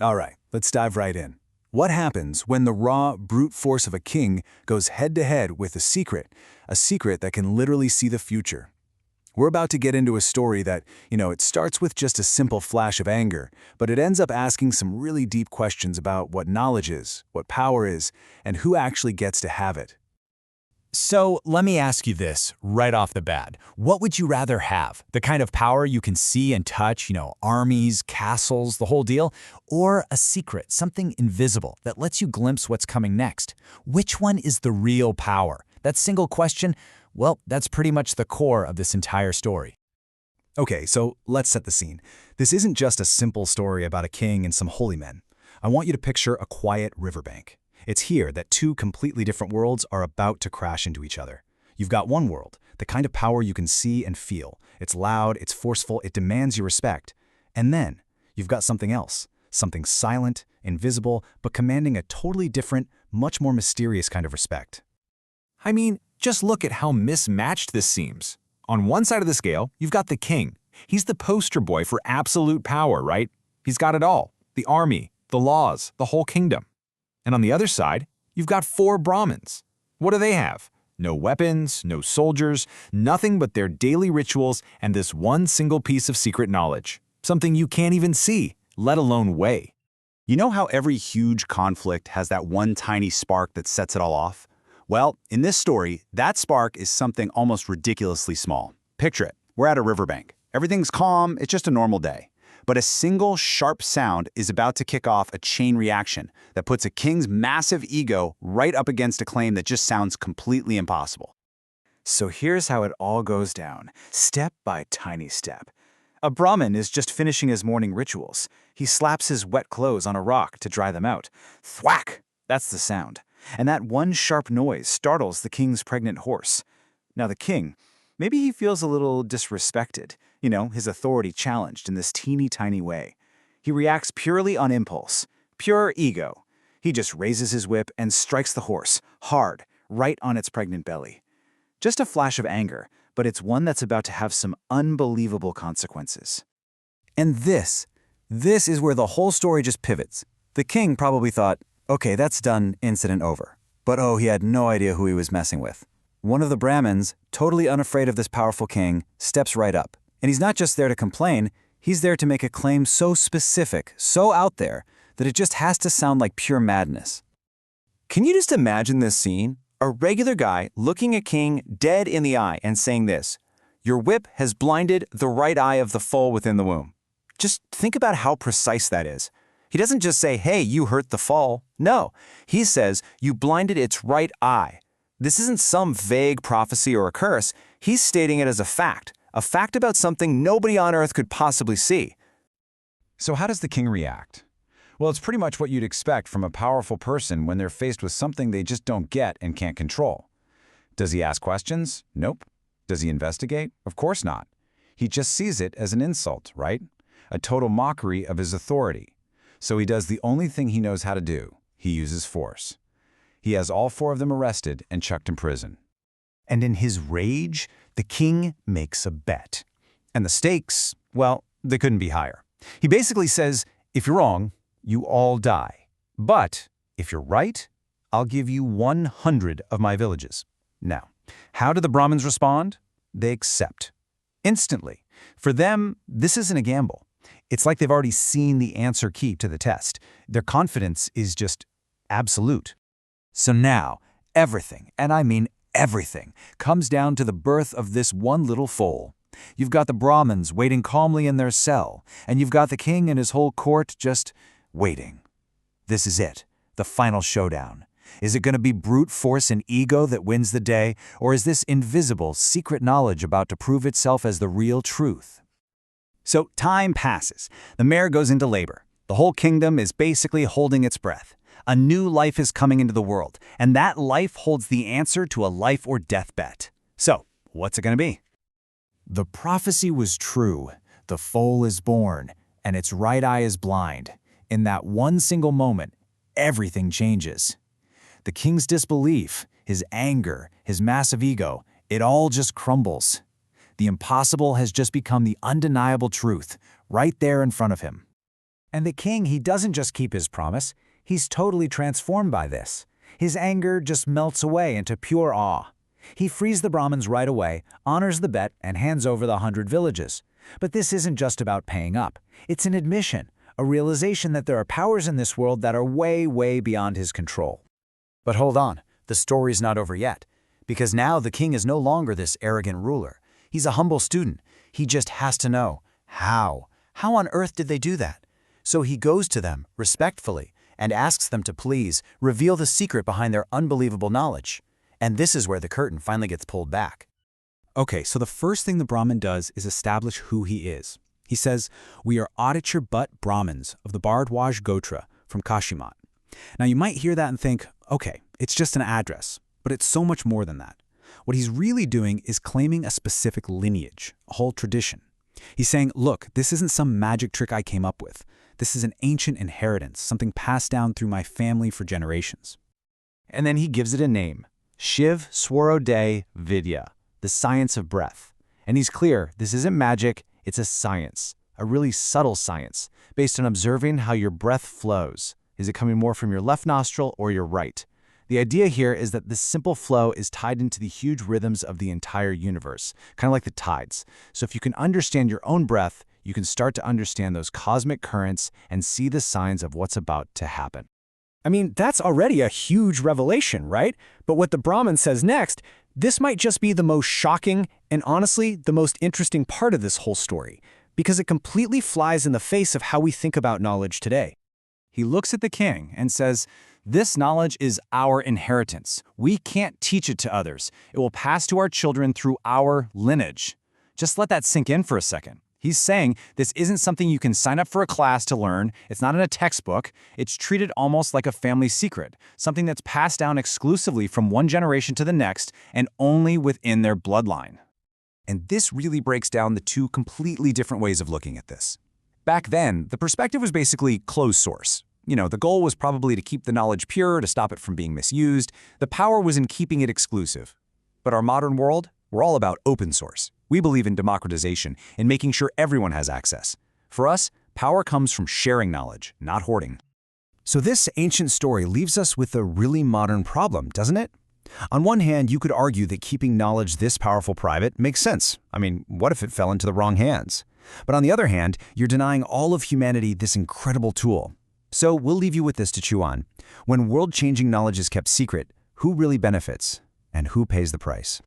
All right, let's dive right in. What happens when the raw, brute force of a king goes head-to-head with a secret that can literally see the future? We're about to get into a story that, it starts with just a simple flash of anger, but it ends up asking some really deep questions about what knowledge is, what power is, and who actually gets to have it. So let me ask you this right off the bat. What would you rather have? The kind of power you can see and touch, armies, castles, the whole deal? Or a secret, something invisible that lets you glimpse what's coming next? Which one is the real power? That single question, well, that's pretty much the core of this entire story. Okay, so let's set the scene. This isn't just a simple story about a king and some holy men. I want you to picture a quiet riverbank. It's here that two completely different worlds are about to crash into each other. You've got one world, the kind of power you can see and feel. It's loud, it's forceful, it demands your respect. And then, you've got something else, something silent, invisible, but commanding a totally different, much more mysterious kind of respect. I mean, just look at how mismatched this seems. On one side of the scale, you've got the king. He's the poster boy for absolute power, right? He's got it all. The army, the laws, the whole kingdom. And on the other side, you've got 4 Brahmins. What do they have? No weapons, no soldiers, nothing but their daily rituals and this one single piece of secret knowledge. Something you can't even see, let alone weigh. You know how every huge conflict has that one tiny spark that sets it all off? Well, in this story, that spark is something almost ridiculously small. Picture it. We're at a riverbank. Everything's calm, it's just a normal day. But a single sharp sound is about to kick off a chain reaction that puts a king's massive ego right up against a claim that just sounds completely impossible. So here's how it all goes down, step by tiny step. A Brahmin is just finishing his morning rituals. He slaps his wet clothes on a rock to dry them out. Thwack! That's the sound. And that one sharp noise startles the king's pregnant horse. Now the king, maybe he feels a little disrespected. His authority challenged in this teeny tiny way. He reacts purely on impulse, pure ego. He just raises his whip and strikes the horse, hard, right on its pregnant belly. Just a flash of anger, but it's one that's about to have some unbelievable consequences. And this is where the whole story just pivots. The king probably thought, okay, that's done, incident over. But oh, he had no idea who he was messing with. One of the Brahmins, totally unafraid of this powerful king, steps right up. And he's not just there to complain, he's there to make a claim so specific, so out there, that it just has to sound like pure madness. Can you just imagine this scene? A regular guy looking a king dead in the eye and saying this, "Your whip has blinded the right eye of the foal within the womb." Just think about how precise that is. He doesn't just say, "Hey, you hurt the foal." No, he says, "You blinded its right eye." This isn't some vague prophecy or a curse. He's stating it as a fact about something nobody on earth could possibly see. So how does the king react? Well, it's pretty much what you'd expect from a powerful person when they're faced with something they just don't get and can't control. Does he ask questions? Nope. Does he investigate? Of course not. He just sees it as an insult, right? A total mockery of his authority. So he does the only thing he knows how to do. He uses force. He has all 4 of them arrested and chucked in prison. And in his rage, the king makes a bet. And the stakes, well, they couldn't be higher. He basically says, if you're wrong, you all die. But if you're right, I'll give you 100 of my villages. Now, how do the Brahmins respond? They accept. Instantly. For them, this isn't a gamble. It's like they've already seen the answer key to the test. Their confidence is just absolute. So now, everything, and I mean everything, comes down to the birth of this one little foal. You've got the Brahmins waiting calmly in their cell, and you've got the king and his whole court just waiting. This is it, the final showdown. Is it going to be brute force and ego that wins the day, or is this invisible, secret knowledge about to prove itself as the real truth? So time passes. The mare goes into labor. The whole kingdom is basically holding its breath. A new life is coming into the world, and that life holds the answer to a life or death bet. So, what's it going to be? The prophecy was true. The foal is born, and its right eye is blind. In that one single moment, everything changes. The king's disbelief, his anger, his massive ego, it all just crumbles. The impossible has just become the undeniable truth, right there in front of him. And the king, he doesn't just keep his promise, he's totally transformed by this. His anger just melts away into pure awe. He frees the Brahmins right away, honors the bet, and hands over the 100 villages. But this isn't just about paying up. It's an admission, a realization that there are powers in this world that are way, way beyond his control. But hold on, the story's not over yet. Because now the king is no longer this arrogant ruler. He's a humble student. He just has to know, how? How on earth did they do that? So he goes to them, respectfully, and asks them to please reveal the secret behind their unbelievable knowledge. And this is where the curtain finally gets pulled back. Okay, so the first thing the Brahmin does is establish who he is. He says, "We are Aditya Bhatt Brahmins of the Bharadwaj Gotra from Kashimat." Now you might hear that and think, okay, it's just an address, but it's so much more than that. What he's really doing is claiming a specific lineage, a whole tradition. He's saying, look, this isn't some magic trick I came up with. This is an ancient inheritance, something passed down through my family for generations. And then he gives it a name, Shiva Swarodaya Vidya, the science of breath. And he's clear, this isn't magic, it's a science, a really subtle science, based on observing how your breath flows. Is it coming more from your left nostril or your right? The idea here is that this simple flow is tied into the huge rhythms of the entire universe, kind of like the tides. So if you can understand your own breath, you can start to understand those cosmic currents and see the signs of what's about to happen. I mean, that's already a huge revelation, right? But what the Brahmin says next, this might just be the most shocking and honestly the most interesting part of this whole story, because it completely flies in the face of how we think about knowledge today. He looks at the king and says, "This knowledge is our inheritance. We can't teach it to others. It will pass to our children through our lineage." Just let that sink in for a second. He's saying this isn't something you can sign up for a class to learn. It's not in a textbook. It's treated almost like a family secret, something that's passed down exclusively from one generation to the next and only within their bloodline. And this really breaks down the two completely different ways of looking at this. Back then, the perspective was basically closed source. The goal was probably to keep the knowledge pure, to stop it from being misused. The power was in keeping it exclusive. But our modern world, we're all about open source. We believe in democratization and making sure everyone has access. For us, power comes from sharing knowledge, not hoarding. So this ancient story leaves us with a really modern problem, doesn't it? On one hand, you could argue that keeping knowledge this powerful private makes sense. I mean, what if it fell into the wrong hands? But on the other hand, you're denying all of humanity this incredible tool. So we'll leave you with this to chew on. When world-changing knowledge is kept secret, who really benefits and who pays the price?